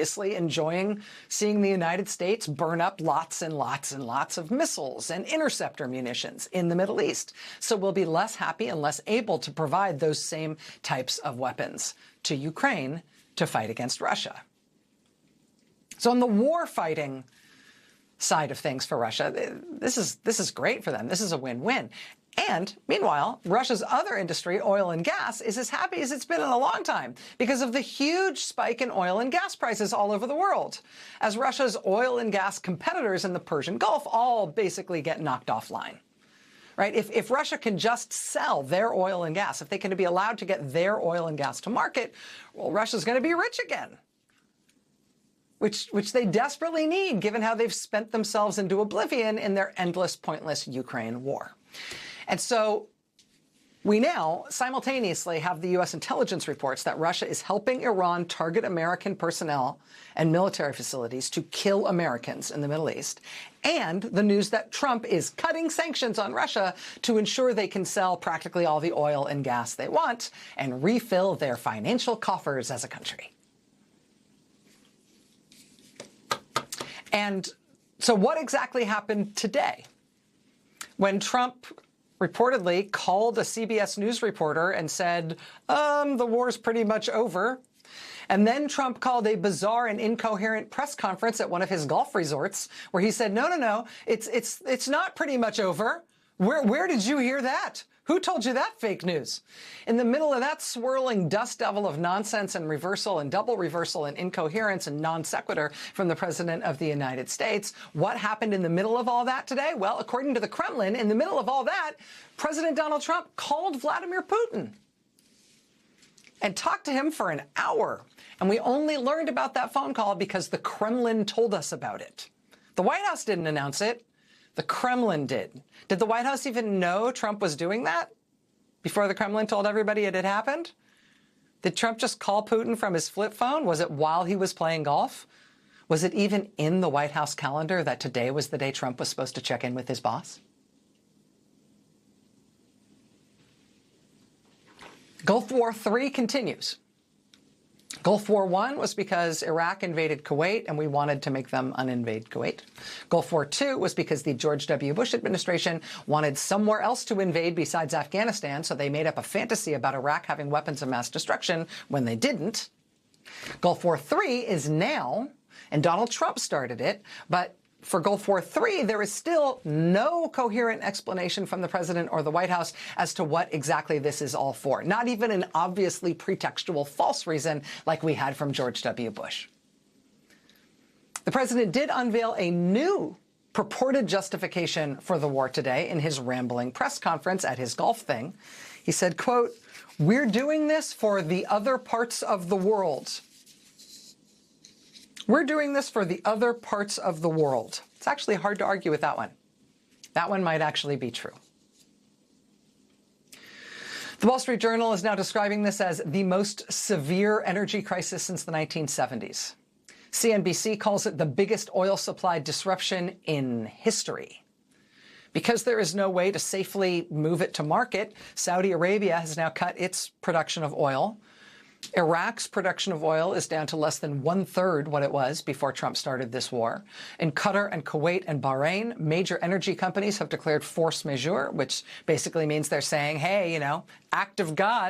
obviously enjoying seeing the United States burn up lots and lots and lots of missiles and interceptor munitions in the Middle East. So we'll be less happy and less able to provide those same types of weapons to Ukraine to fight against Russia. So on the war fighting side of things for Russia, this is great for them. This is a win-win. And meanwhile, Russia's other industry, oil and gas, is as happy as it's been in a long time because of the huge spike in oil and gas prices all over the world, as Russia's oil and gas competitors in the Persian Gulf all basically get knocked offline. Right? If Russia can just sell their oil and gas, if they can be allowed to get their oil and gas to market, well, Russia's going to be rich again, which they desperately need, given how they've spent themselves into oblivion in their endless, pointless Ukraine war. And so we now simultaneously have the U.S. intelligence reports that Russia is helping Iran target American personnel and military facilities to kill Americans in the Middle East, and the news that Trump is cutting sanctions on Russia to ensure they can sell practically all the oil and gas they want and refill their financial coffers as a country. And so what exactly happened today when Trump reportedly called a CBS News reporter and said, the war's pretty much over? And then Trump called a bizarre and incoherent press conference at one of his golf resorts where he said, no, it's not pretty much over. Where did you hear that? Who told you that fake news? In the middle of that swirling dust devil of nonsense and reversal and double reversal and incoherence and non sequitur from the President of the United States, what happened in the middle of all that today? Well, according to the Kremlin, in the middle of all that, President Donald Trump called Vladimir Putin and talked to him for an hour. And we only learned about that phone call because the Kremlin told us about it. The White House didn't announce it. The Kremlin did. Did the White House even know Trump was doing that before the Kremlin told everybody it had happened? Did Trump just call Putin from his flip phone? Was it while he was playing golf? Was it even in the White House calendar that today was the day Trump was supposed to check in with his boss? Gulf War III continues. Gulf War I was because Iraq invaded Kuwait and we wanted to make them uninvade Kuwait. Gulf War II was because the George W. Bush administration wanted somewhere else to invade besides Afghanistan, so they made up a fantasy about Iraq having weapons of mass destruction when they didn't. Gulf War III is now, and Donald Trump started it, but for Gulf War III, there is still no coherent explanation from the president or the White House as to what exactly this is all for. Not even an obviously pretextual false reason like we had from George W. Bush. The president did unveil a new purported justification for the war today in his rambling press conference at his golf thing. He said, quote, "We're doing this for the other parts of the world. We're doing this for the other parts of the world." It's actually hard to argue with that one. That one might actually be true. The Wall Street Journal is now describing this as the most severe energy crisis since the 1970s. CNBC calls it the biggest oil supply disruption in history. Because there is no way to safely move it to market, Saudi Arabia has now cut its production of oil. Iraq's production of oil is down to less than 1/3 what it was before Trump started this war. In Qatar and Kuwait and Bahrain, major energy companies have declared force majeure, which basically means they're saying, hey, act of God.